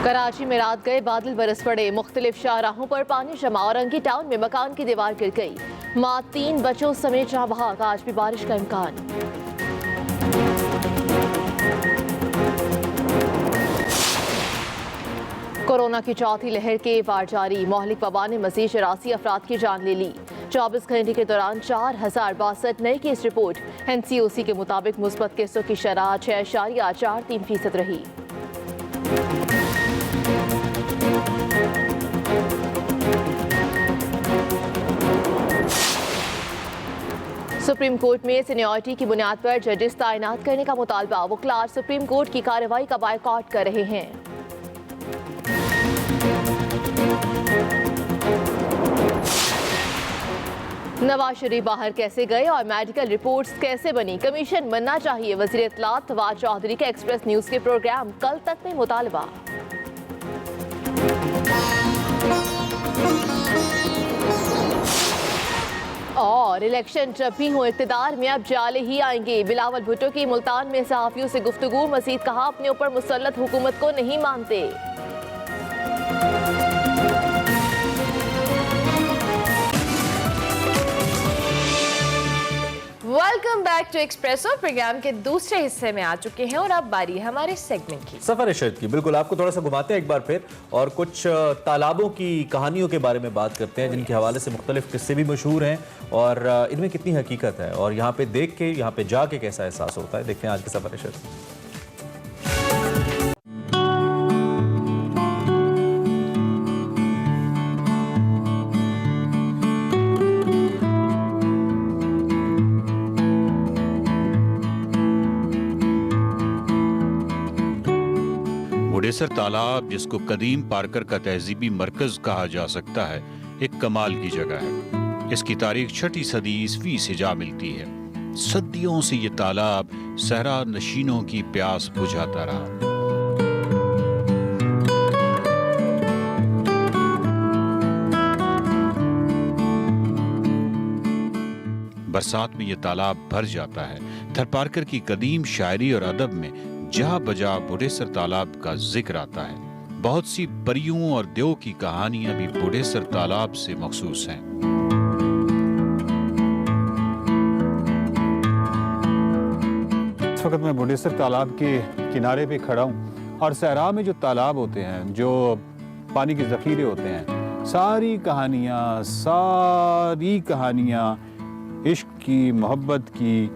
कराची में रात गए बादल बरस पड़े, मुख्तलिफ शाहराहों पर पानी जमा। औरंगी टाउन में मकान की दीवार गिर गई, मां 3 बच्चों समेत जहां बहाक। आज भी बारिश का इम्कान। कोरोना की चौथी लहर के वार जारी, मोहलिक वबा ने मजीद 84 अफराद की जान ले ली। 24 घंटे के दौरान 4062 नए केस रिपोर्ट। NCOC के मुताबिक मुस्बत केसों की शरह 6.43% रही। सुप्रीम कोर्ट में सीनियरिटी की बुनियाद पर जजेस तैनात करने का मुतालबा। वकील सुप्रीम कोर्ट की कार्रवाई का बायकॉट कर रहे हैं। नवाज शरीफ बाहर कैसे गए और मेडिकल रिपोर्ट्स कैसे बनी, कमीशन बनना चाहिए। वज़ीर इत्तलात फवाद चौधरी का एक्सप्रेस न्यूज के प्रोग्राम कल तक में मुतालबा। और इलेक्शन जब भी हो इक़्तिदार में अब जाले ही आएंगे। बिलावल भुट्टो की मुल्तान में सहाफ़ियों से गुफ्तगू। मजीद कहा, अपने ऊपर मुसल्लत हुकूमत को नहीं मानते। Welcome back to Expresso. Program के दूसरे हिस्से में आ चुके हैं और अब बारी है हमारे सेगमेंट की, सफर इरशाद की। बिल्कुल, आपको थोड़ा सा घुमाते हैं एक बार फिर और कुछ तालाबों की कहानियों के बारे में बात करते हैं, जिनके हवाले से मुख्तलिफ किस्से भी मशहूर हैं और इनमें कितनी हकीकत है और यहाँ पे देख के, यहाँ पे जाके कैसा एहसास होता है। देखते हैं आज के सफर इरशाद। बुढ़ेसर तालाब, जिसको कदीम पारकर का तहजीबी मरकज कहा जा सकता है, एक कमाल की जगह है। इसकी तारीख 6वीं सदी ईस्वी से जा मिलती है। सदियों से ये तालाब सहरा नशीनों की प्यास बुझाता रहा। बरसात में ये तालाब भर जाता है। थरपारकर की कदीम शायरी और अदब में जहाँ बजा बुढ़ेसर तालाब का जिक्र आता है। बहुत सी परियों और देव की कहानियां भी बुढ़ेसर तालाब से मखसूस हैं। इस वक्त मैं बुढ़ेसर तालाब के किनारे पे खड़ा हूँ और सहरा में जो तालाब होते हैं, जो पानी के ज़ख़ीरे होते हैं, सारी कहानियाँ इश्क की, मोहब्बत की,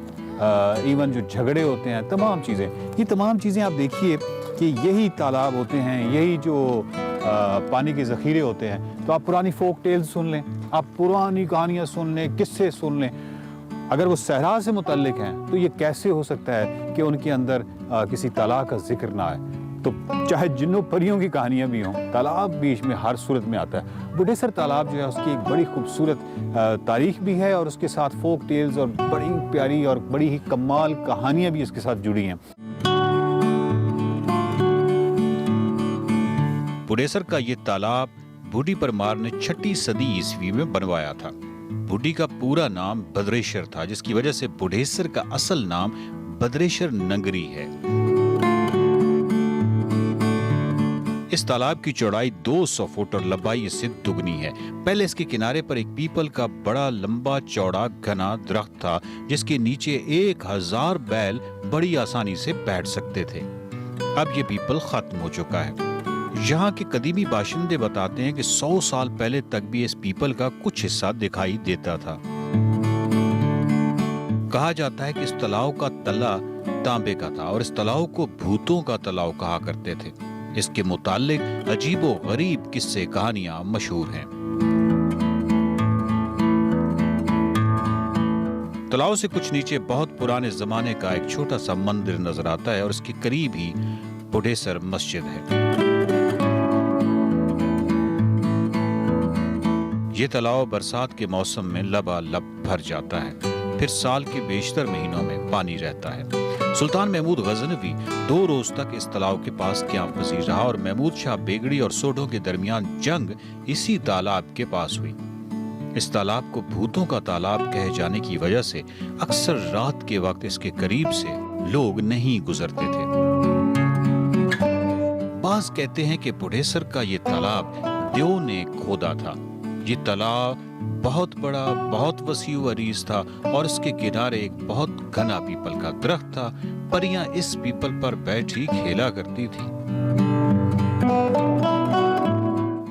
इवन जो झगड़े होते हैं, तमाम चीज़ें, ये तमाम चीज़ें आप देखिए कि यही तालाब होते हैं, यही जो पानी के ज़ख़ीरे होते हैं। तो आप पुरानी फोक टेल्स सुन लें, आप पुरानी कहानियाँ सुन लें, किस्से सुन लें, अगर वो सहरा से मुतल्लिक हैं तो ये कैसे हो सकता है कि उनके अंदर किसी तालाब का जिक्र ना आए। तो चाहे जिन्नों परियों की कहानियाँ भी हों, तालाब बीच में हर सूरत में आता है। बुढ़ेसर तालाब जो है उसकी एक बड़ी खूबसूरत तारीख भी है और उसके साथ फोक टेल्स और बड़ी प्यारी और बड़ी ही कमाल कहानियाँ भी इसके साथ जुड़ी हैं। बुढ़ेसर का ये तालाब बूढ़ी परमार ने 6वीं सदी ईस्वी में बनवाया था। बूढ़ी का पूरा नाम बदरेशर था, जिसकी वजह से बुढ़ेसर का असल नाम बदरेशर नगरी है। इस तालाब की चौड़ाई 200 फुट और लंबाई इससे दुगनी है। पहले इसके किनारे पर एक पीपल का बड़ा लंबा चौड़ा घना दरख्त था, जिसके नीचे 1000 बैल बड़ी आसानी से बैठ सकते थे। अब ये पीपल खत्म हो चुका है। यहाँ के कदीमी बाशिंदे बताते हैं कि 100 साल पहले तक भी इस पीपल का कुछ हिस्सा दिखाई देता था। कहा जाता है कि इस तालाब का तला तांबे का था और इस तालाब को भूतों का तालाब कहा करते थे। इसके मुताल्लिक अजीबो गरीब किस्से कहानियां मशहूर हैं। तालाब से कुछ नीचे बहुत पुराने जमाने का एक छोटा सा मंदिर नजर आता है और इसके करीब ही बुढ़ेसर मस्जिद है। ये तालाब बरसात के मौसम में लबालब भर जाता है, फिर साल के बेशतर महीनों में पानी रहता है। सुल्तान महमूद गजनवी 2 रोज तक इस तालाब के पास क़याम पज़ीर रहा और महमूद शाह बेगड़ी और सोढों के दरमियान जंग इसी तालाब के पास हुई। इस तालाब को भूतों का तालाब कहे जाने की वजह से अक्सर रात के वक्त इसके करीब से लोग नहीं गुजरते थे। बाज कहते हैं कि बुढ़ेसर का ये तालाब देव ने खोदा था। ये तालाब बहुत बड़ा, बहुत वसी व अरीज था और इसके किनारे एक बहुत घना पीपल का दरख्त था। परियां इस पीपल पर बैठी खेला करती थी।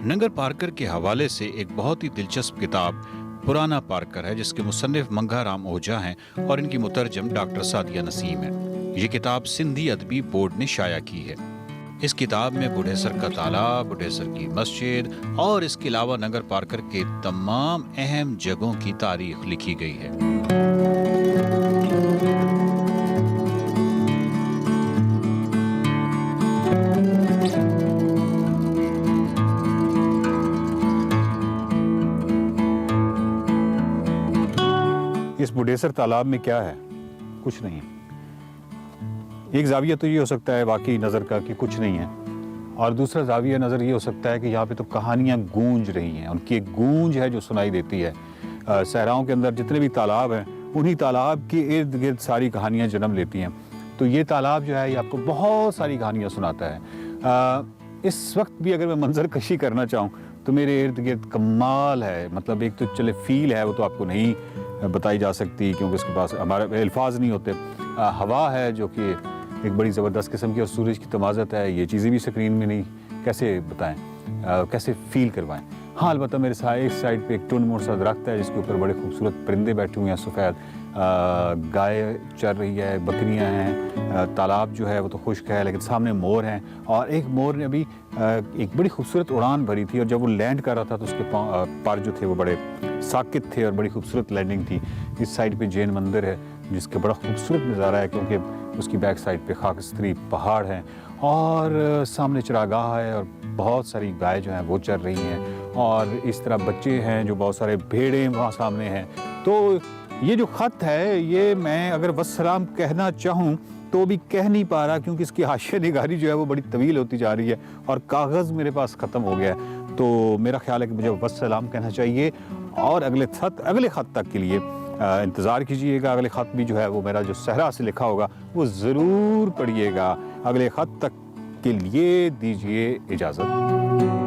नंगर पारकर के हवाले से एक बहुत ही दिलचस्प किताब पुराना पारकर है, जिसके मुसन्निफ मंगाराम ओझा हैं और इनकी मुतरजम डॉक्टर सादिया नसीम है। ये किताब सिंधी अदबी बोर्ड ने शाया की है। इस किताब में बुढ़ेसर का तालाब, बुढ़ेसर की मस्जिद और इसके अलावा नंगर पारकर के तमाम अहम जगहों की तारीख लिखी गई है। इस बुढ़ेसर तालाब में क्या है? कुछ नहीं है। एक जाविया तो ये हो सकता है वाकई नज़र का कि कुछ नहीं है, और दूसरा जाविया नज़र ये हो सकता है कि यहाँ पे तो कहानियाँ गूंज रही हैं, उनकी एक गूंज है जो सुनाई देती है। सहराओं के अंदर जितने भी तालाब हैं, उन्हीं तालाब के इर्द गिर्द सारी कहानियाँ जन्म लेती हैं। तो ये तालाब जो है ये आपको बहुत सारी कहानियाँ सुनाता है। इस वक्त भी अगर मैं मंजर कशी करना चाहूँ तो मेरे इर्द गिर्द कमाल है। मतलब एक तो चले फील है, वो तो आपको नहीं बताई जा सकती क्योंकि उसके पास हमारे अल्फाज नहीं होते। हवा है जो कि एक बड़ी ज़बरदस्त किस्म की, और सूरज की तमाज़त है। ये चीज़ें भी स्क्रीन में नहीं कैसे बताएं, कैसे फील करवाएं। हाँ, अलबत्ता मेरे इस साइड पे एक टुन मोड़ सा दरख्त है जिसके ऊपर बड़े खूबसूरत परिंदे बैठे हुए हैं, सफ़ेद गाय चर रही है, बकरियां हैं। तालाब जो है वो तो खुश्क है, लेकिन सामने मोर हैं, और एक मोर ने अभी एक बड़ी खूबसूरत उड़ान भरी थी, और जब वो लैंड कर रहा था तो उसके पर जो थे वो बड़े साकित थे और बड़ी खूबसूरत लैंडिंग थी। इस साइड पे जैन मंदिर है जिसके बड़ा खूबसूरत नज़ारा है क्योंकि उसकी बैक साइड पे खाकस्तरी पहाड़ हैं, और सामने चरागाह है और बहुत सारी गाय जो हैं वो चर रही हैं, और इस तरह बच्चे हैं जो बहुत सारे भेड़ें वहाँ सामने हैं। तो ये जो ख़त है ये मैं अगर वस्सलाम कहना चाहूँ तो भी कह नहीं पा रहा क्योंकि इसकी हाशिया निगारी जो है वो बड़ी तवील होती जा रही है और कागज़ मेरे पास ख़त्म हो गया है। तो मेरा ख्याल है कि मुझे वस्सलाम कहना चाहिए, और अगले ख़त तक के लिए इंतज़ार कीजिएगा। अगले ख़त भी जो है वो मेरा जो सहरा से लिखा होगा वो ज़रूर पढ़िएगा। अगले ख़त तक के लिए दीजिए इजाज़त।